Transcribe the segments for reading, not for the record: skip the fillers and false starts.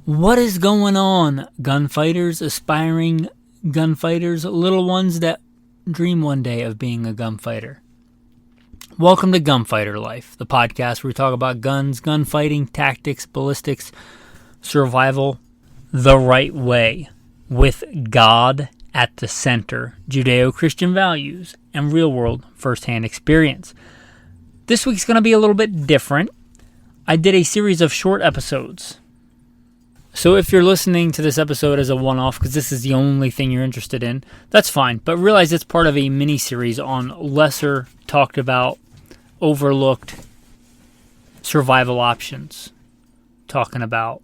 What is going on, gunfighters, aspiring gunfighters, little ones that dream one day of being a gunfighter? Welcome to Gunfighter Life, the podcast where we talk about guns, gunfighting, tactics, ballistics, survival, the right way, with God at the center, Judeo-Christian values, and real-world first-hand experience. This week's going to be a little bit different. I did a series of short episodes. So if you're listening to this episode as a one-off, because this is the only thing you're interested in, that's fine. But realize it's part of a mini-series on lesser talked about, overlooked survival options. Talking about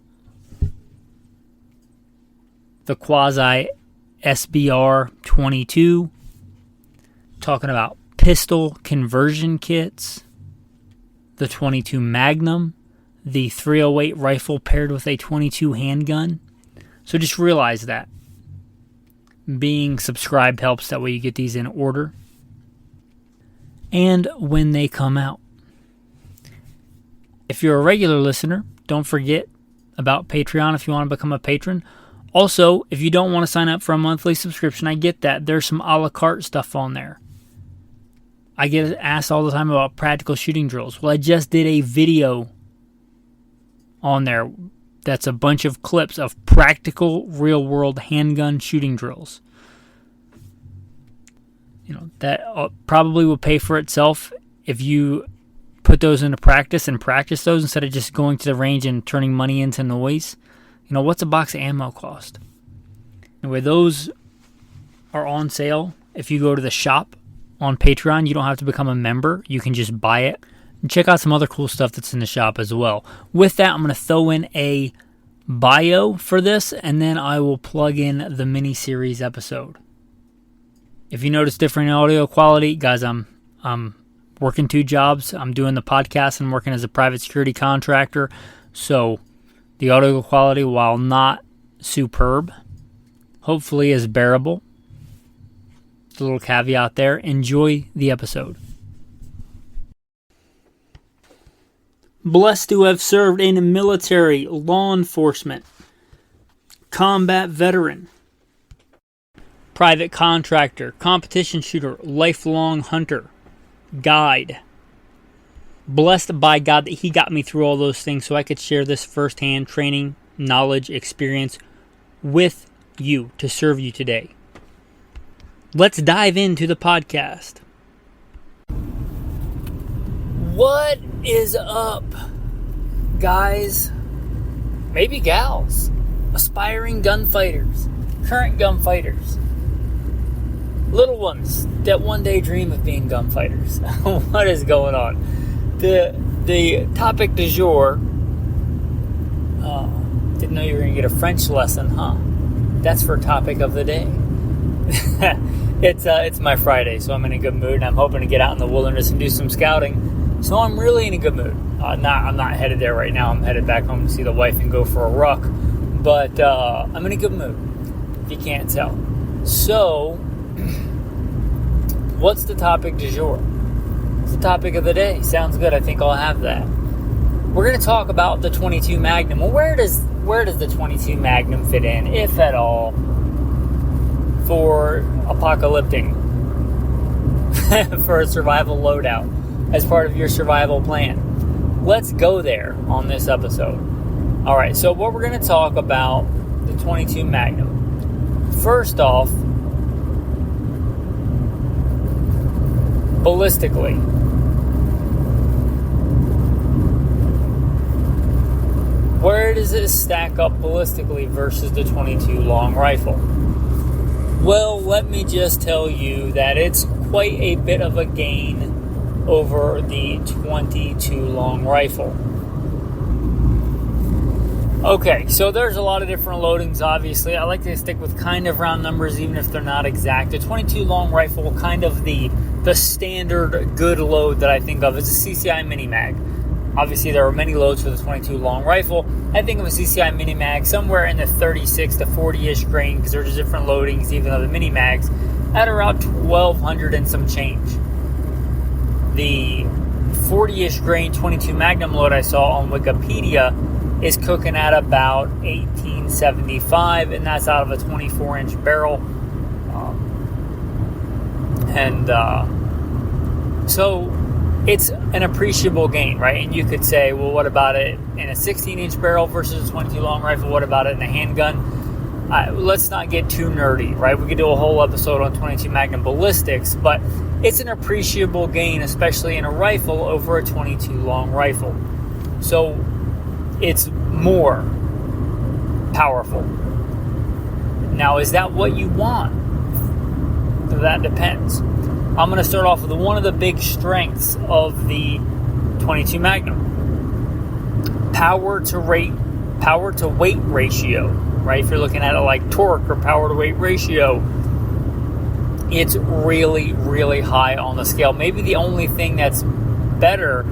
the quasi SBR 22. Talking about pistol conversion kits. The 22 Magnum. The 308 rifle paired with a 22 handgun. So just realize that. Being subscribed helps. That way you get these in order. And when they come out. If you're a regular listener, don't forget about Patreon if you want to become a patron. Also, if you don't want to sign up for a monthly subscription, I get that. There's some a la carte stuff on there. I get asked all the time about practical shooting drills. Well, I just did a video on there that's a bunch of clips of practical real-world handgun shooting drills. You know, that probably will pay for itself if you put those into practice and practice those instead of just going to the range and turning money into noise. You know, what's a box of ammo cost? Anyway, those are on sale. If you go to the shop on Patreon, you don't have to become a member. You can just buy it. And check out some other cool stuff that's in the shop as well. With that, I'm going to throw in a bio for this, and then I will plug in the mini-series episode. If you notice different audio quality, guys, I'm working 2 jobs. I'm doing the podcast and working as a private security contractor. So the audio quality, while not superb, hopefully is bearable. Just a little caveat there. Enjoy the episode. Blessed to have served in the military, law enforcement, combat veteran, private contractor, competition shooter, lifelong hunter, guide. Blessed by God that He got me through all those things so I could share this firsthand training, knowledge, experience with you to serve you today. Let's dive into the podcast. What is up, guys? Maybe gals, aspiring gunfighters, current gunfighters, little ones that one day dream of being gunfighters. What is going on? The topic du jour. Didn't know you were going to get a French lesson, huh? That's for topic of the day. It's my Friday, so I'm in a good mood, and I'm hoping to get out in the wilderness and do some scouting. So I'm really in a good mood. I'm not headed there right now. I'm headed back home to see the wife and go for a ruck. But I'm in a good mood, if you can't tell. So, what's the topic du jour? What's the topic of the day? Sounds good. I think I'll have that. We're going to talk about the 22 Magnum. Well, where does the 22 Magnum fit in, if at all, for apocalyptic, for a survival loadout? As part of your survival plan. Let's go there on this episode. Alright, so what we're going to talk about the 22 Magnum. First off, ballistically. Where does it stack up ballistically versus the 22 long rifle? Well, let me just tell you that it's quite a bit of a gain over the 22 long rifle. Okay, so there's a lot of different loadings, obviously. I like to stick with kind of round numbers, even if they're not exact. The 22 long rifle, kind of the standard good load that I think of is a CCI Mini-Mag. Obviously, there are many loads for the 22 long rifle. I think of a CCI Mini-Mag somewhere in the 36 to 40-ish grain, because there's different loadings, even of the Mini-Mags, at around 1,200 and some change. The 40-ish grain 22 Magnum load I saw on Wikipedia is cooking at about 1875, and that's out of a 24-inch barrel. So it's an appreciable gain, right? And you could say, well, what about it in a 16-inch barrel versus a 22 long rifle? What about it in a handgun? Let's not get too nerdy, right? We could do a whole episode on 22 Magnum ballistics, but it's an appreciable gain, especially in a rifle over a 22 long rifle. So it's more powerful. Now, is that what you want? That depends. I'm going to start off with one of the big strengths of the 22 Magnum. Power to weight ratio, right? If you're looking at it like torque or power to weight ratio, it's really, really high on the scale. Maybe the only thing that's better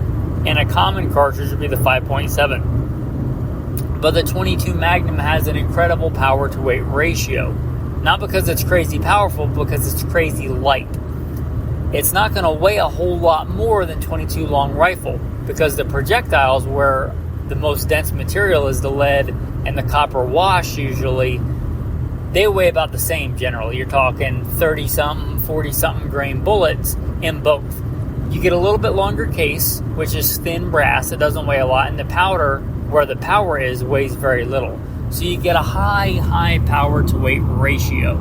in a common cartridge would be the 5.7. But the 22 Magnum has an incredible power to weight ratio. Not because it's crazy powerful, because it's crazy light. It's not going to weigh a whole lot more than 22 long rifle, because the projectiles, where the most dense material is the lead and the copper wash usually, they weigh about the same generally. You're talking 30-something, 40-something grain bullets in both. You get a little bit longer case, which is thin brass. It doesn't weigh a lot. And the powder, where the power is, weighs very little. So you get a high power to weight ratio.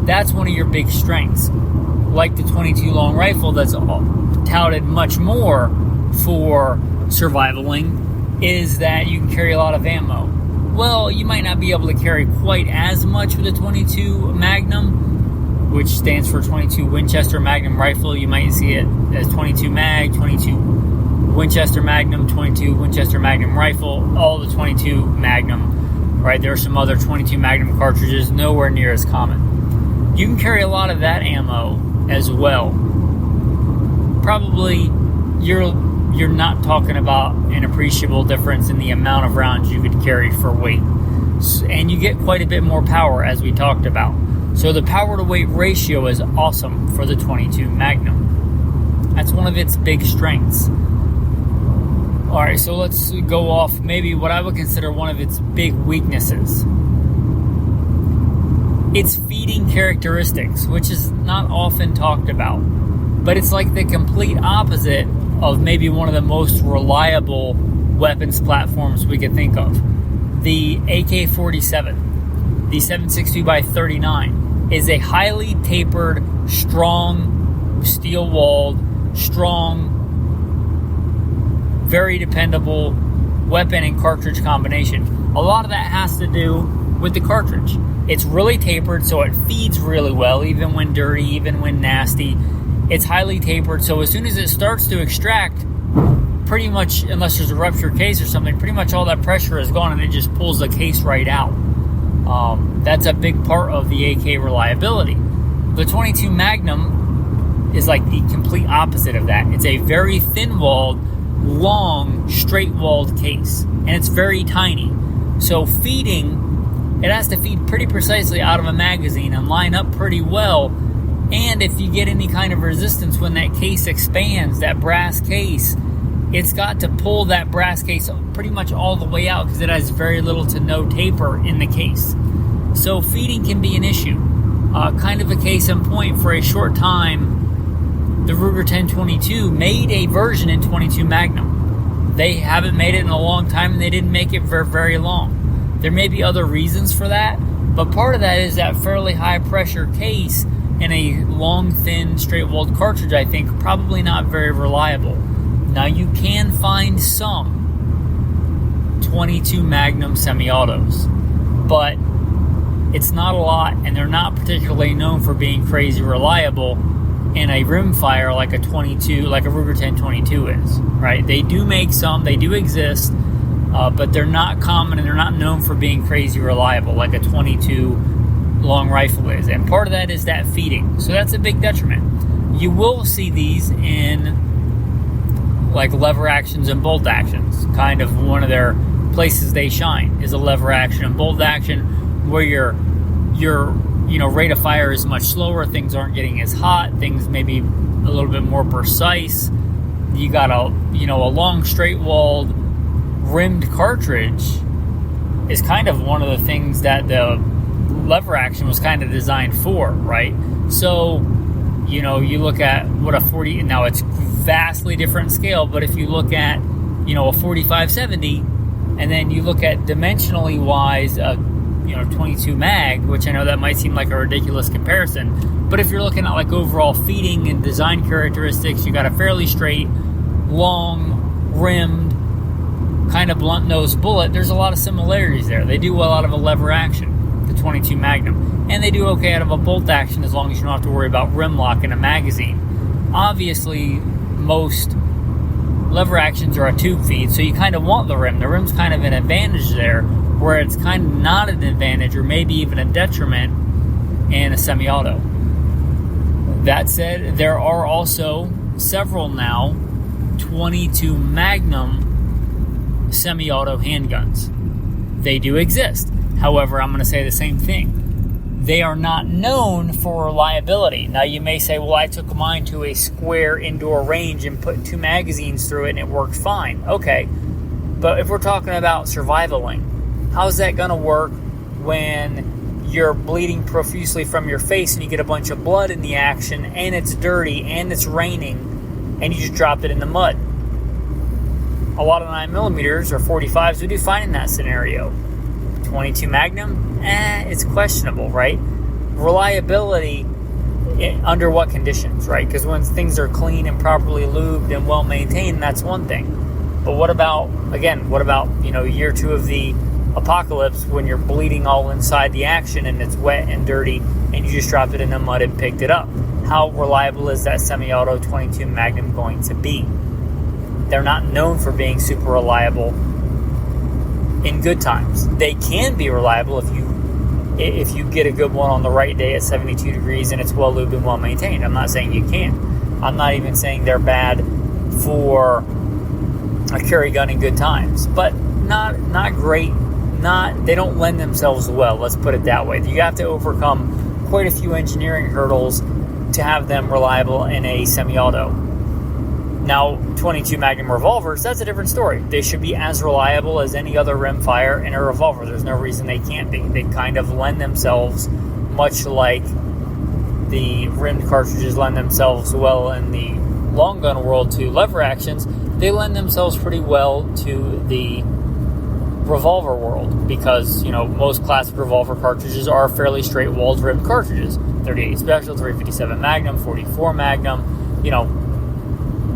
That's one of your big strengths. Like the 22 long rifle that's touted much more for survivaling, is that you can carry a lot of ammo. Well, you might not be able to carry quite as much with a 22 Magnum, which stands for 22 Winchester Magnum rifle. You might see it as 22 Mag, 22 Winchester Magnum, 22 Winchester Magnum rifle, all the 22 Magnum, right? There are some other 22 Magnum cartridges, nowhere near as common. You can carry a lot of that ammo as well. Probably you're not talking about an appreciable difference in the amount of rounds you could carry for weight. And you get quite a bit more power, as we talked about. So the power to weight ratio is awesome for the 22 Magnum. That's one of its big strengths. Alright, so let's go off maybe what I would consider one of its big weaknesses. Its feeding characteristics, which is not often talked about. But it's like the complete opposite of maybe one of the most reliable weapons platforms we could think of. The AK-47, the 7.62x39, is a highly tapered, strong, steel-walled, strong, very dependable weapon and cartridge combination. A lot of that has to do with the cartridge. It's really tapered, so it feeds really well, even when dirty, even when nasty. It's highly tapered, so as soon as it starts to extract, pretty much, unless there's a ruptured case or something, pretty much all that pressure is gone and it just pulls the case right out. That's a big part of the AK reliability. The 22 Magnum is like the complete opposite of that. It's a very thin-walled, long, straight-walled case, and it's very tiny. So feeding, it has to feed pretty precisely out of a magazine and line up pretty well. And if you get any kind of resistance when that case expands, that brass case, it's got to pull that brass case pretty much all the way out because it has very little to no taper in the case. So feeding can be an issue. Kind of a case in point, for a short time, the Ruger 1022 made a version in 22 Magnum. They haven't made it in a long time, and they didn't make it for very long. There may be other reasons for that, but part of that is that fairly high pressure case in a long, thin, straight-walled cartridge, I think, probably not very reliable. Now, you can find some 22 Magnum semi-autos, but it's not a lot, and they're not particularly known for being crazy reliable in a rimfire like a 22, like a Ruger 1022 is, right? They do make some, they do exist, but they're not common, and they're not known for being crazy reliable like a 22 long rifle is. And part of that is that feeding. So that's a big detriment. You will see these in like lever actions and bolt actions. Kind of one of their places they shine is a lever action and bolt action, where your rate of fire is much slower, things aren't getting as hot, things may be a little bit more precise. You got a long straight walled rimmed cartridge is kind of one of the things that the lever action was kind of designed for, right? So, you look at what a 40, now it's vastly different scale, but if you look at, a 4570, and then you look at dimensionally wise, 22 mag, which I know that might seem like a ridiculous comparison, but if you're looking at like overall feeding and design characteristics, you got a fairly straight, long, rimmed, kind of blunt-nosed bullet. There's a lot of similarities there. They do well out of a lever action, the 22 Magnum, and they do okay out of a bolt action as long as you don't have to worry about rim lock in a magazine. Obviously, most lever actions are a tube feed, so you kind of want the rim. The rim's kind of an advantage there, where it's kind of not an advantage or maybe even a detriment in a semi-auto. That said, there are also several now 22 Magnum semi-auto handguns. They do exist. However, I'm going to say the same thing. They are not known for reliability. Now, you may say, well, I took mine to a square indoor range and put 2 magazines through it and it worked fine. Okay, but if we're talking about survivaling, how's that going to work when you're bleeding profusely from your face and you get a bunch of blood in the action and it's dirty and it's raining and you just dropped it in the mud? A lot of 9mm or 45s would do fine in that scenario. 22 Magnum, it's questionable, right? Reliability, under what conditions, right? Because when things are clean and properly lubed and well maintained, that's one thing. But what about year 2 of the apocalypse when you're bleeding all inside the action and it's wet and dirty and you just dropped it in the mud and picked it up? How reliable is that semi-auto 22 Magnum going to be? They're not known for being super reliable in good times. They can be reliable if you get a good one on the right day at 72 degrees and it's well lubed and well maintained. I'm not saying you can't. I'm not even saying they're bad for a carry gun in good times, but not great. They don't lend themselves well. Let's put it that way. You have to overcome quite a few engineering hurdles to have them reliable in a semi-auto. Now, 22 Magnum revolvers, that's a different story. They should be as reliable as any other rimfire in a revolver. There's no reason they can't be. They kind of lend themselves, much like the rimmed cartridges lend themselves well in the long gun world to lever actions. They lend themselves pretty well to the revolver world because, most classic revolver cartridges are fairly straight-walled rimmed cartridges. 38 Special, 357 Magnum, 44 Magnum,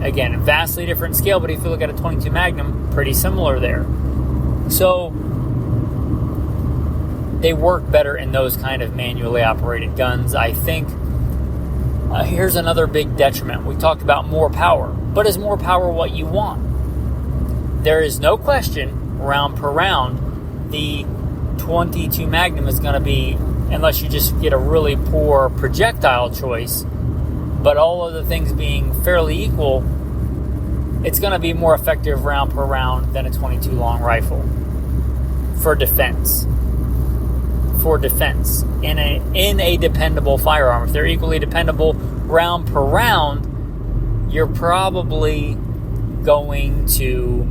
again, vastly different scale, but if you look at a 22 Magnum, pretty similar there. So they work better in those kind of manually operated guns, I think. Here's another big detriment. We talked about more power, but is more power what you want? There is no question, round per round, the 22 Magnum is going to be, unless you just get a really poor projectile choice, but all of the things being fairly equal, it's going to be more effective round per round than a 22 long rifle for defense. In a dependable firearm. If they're equally dependable round per round, you're probably going to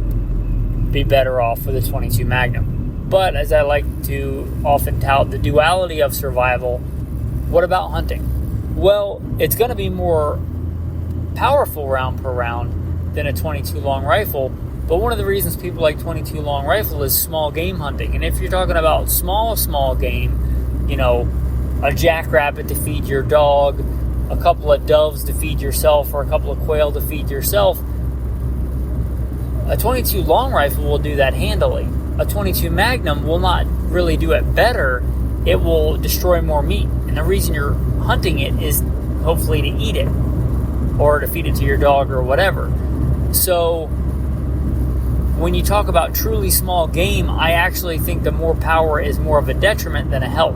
be better off with a 22 Magnum. But as I like to often tout, the duality of survival, what about hunting? Well, it's going to be more powerful round per round than a 22 long rifle, but one of the reasons people like 22 long rifle is small game hunting. And if you're talking about small game, a jackrabbit to feed your dog, a couple of doves to feed yourself, or a couple of quail to feed yourself, a 22 long rifle will do that handily. A 22 Magnum will not really do it better. It will destroy more meat. And the reason you're hunting it is hopefully to eat it or to feed it to your dog or whatever. So when you talk about truly small game, I actually think the more power is more of a detriment than a help,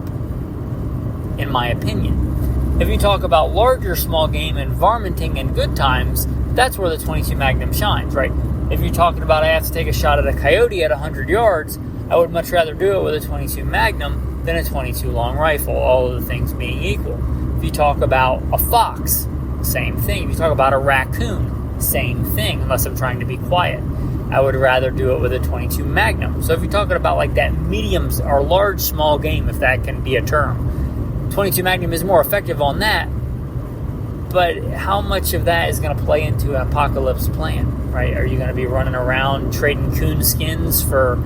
in my opinion. If you talk about larger small game and varminting in good times, that's where the 22 Magnum shines, right? If you're talking about I have to take a shot at a coyote at 100 yards, I would much rather do it with a 22 Magnum than a 22 long rifle, all of the things being equal. If you talk about a fox, same thing. If you talk about a raccoon, same thing, unless I'm trying to be quiet. I would rather do it with a 22 Magnum. So if you're talking about like that medium or large small game, if that can be a term, 22 Magnum is more effective on that. But how much of that is going to play into an apocalypse plan, right? Are you going to be running around trading coon skins for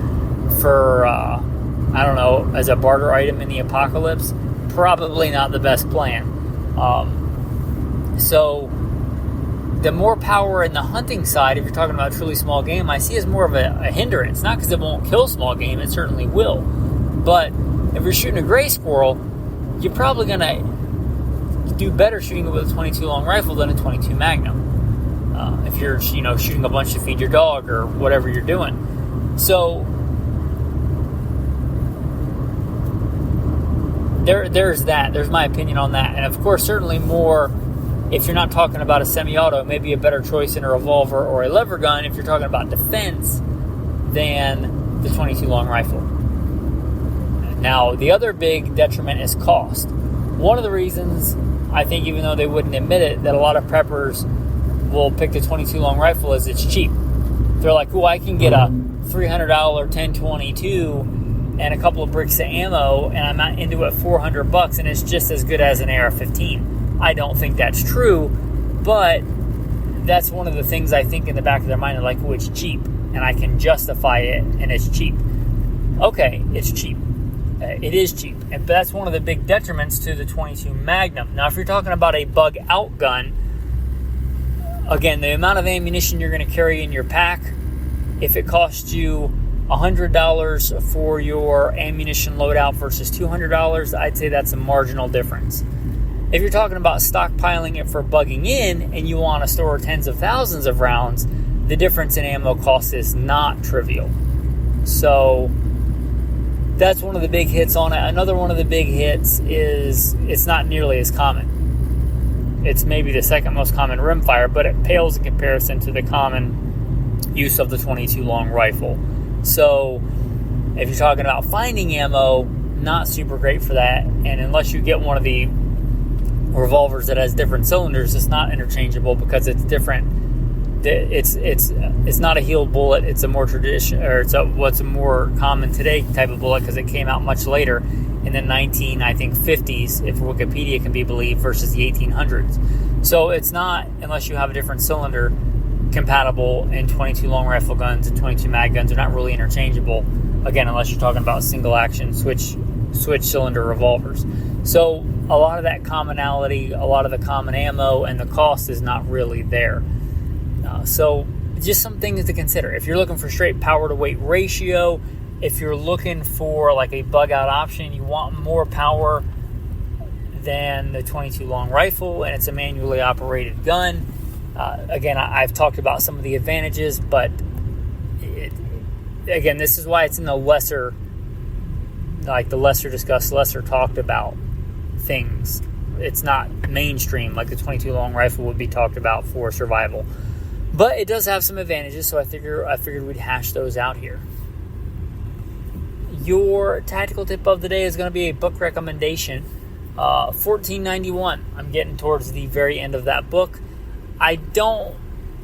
I don't know, as a barter item in the apocalypse? Probably not the best plan. So the more power in the hunting side, if you're talking about truly small game, I see as more of a hindrance. Not because it won't kill small game, it certainly will. But if you're shooting a gray squirrel, you're probably going to do better shooting it with a 22 long rifle than a 22 Magnum. If you're, shooting a bunch to feed your dog or whatever you're doing. So there's that. There's my opinion on that. And of course, certainly more, if you're not talking about a semi-auto, maybe a better choice in a revolver or a lever gun if you're talking about defense than the 22 long rifle. Now, the other big detriment is cost. One of the reasons, I think, even though they wouldn't admit it, that a lot of preppers will pick the 22 long rifle is it's cheap. They're like, I can get a $300 1022 and a couple of bricks of ammo, and I'm not into it $400, and it's just as good as an AR-15. I don't think that's true, but that's one of the things I think in the back of their mind. They're like, it's cheap, and I can justify it, and it's cheap. Okay, it's cheap. It is cheap, but that's one of the big detriments to the 22 Magnum. Now, if you're talking about a bug-out gun, again, the amount of ammunition you're going to carry in your pack, if it costs you $100 for your ammunition loadout versus $200, I'd say that's a marginal difference. If you're talking about stockpiling it for bugging in and you want to store tens of thousands of rounds, the difference in ammo cost is not trivial. So that's one of the big hits on it. Another one of the big hits is it's not nearly as common. It's maybe the second most common rimfire, but it pales in comparison to the common use of the 22 long rifle. So if you're talking about finding ammo, not super great for that. And unless you get one of the revolvers that has different cylinders, it's not interchangeable because it's different. It's not a heeled bullet. It's a more what's a more common today type of bullet because it came out much later in the 50s, if Wikipedia can be believed, versus the 1800s. So it's not, unless you have a different cylinder, compatible in 22 long rifle guns and 22 mag guns. Are not really interchangeable, again, unless you're talking about single action switch cylinder revolvers. So a lot of that commonality, a lot of the common ammo, and the cost is not really there. So just some things to consider. If you're looking for straight power to weight ratio, if you're looking for like a bug out option, you want more power than the 22 long rifle, and it's a manually operated gun. Again, I've talked about some of the advantages, but again, this is why it's in the lesser discussed, lesser talked about things. It's not mainstream like the 22 long rifle would be talked about for survival. But it does have some advantages, so I figured we'd hash those out here. Your tactical tip of the day is going to be a book recommendation. 1491. I'm getting towards the very end of that book.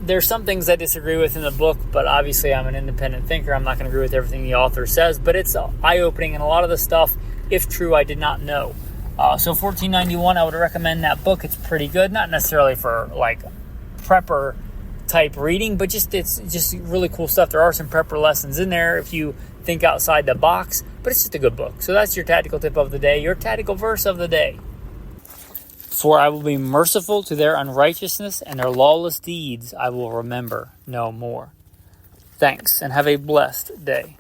There's some things I disagree with in the book, but obviously I'm an independent thinker. I'm not going to agree with everything the author says, but it's eye-opening, and a lot of the stuff, if true, I did not know. So 1491, I would recommend that book. It's pretty good, not necessarily for like prepper type reading, but it's just really cool stuff. There are some prepper lessons in there if you think outside the box, but it's just a good book. So that's your tactical tip of the day, your tactical verse of the day. For I will be merciful to their unrighteousness, and their lawless deeds I will remember no more. Thanks, and have a blessed day.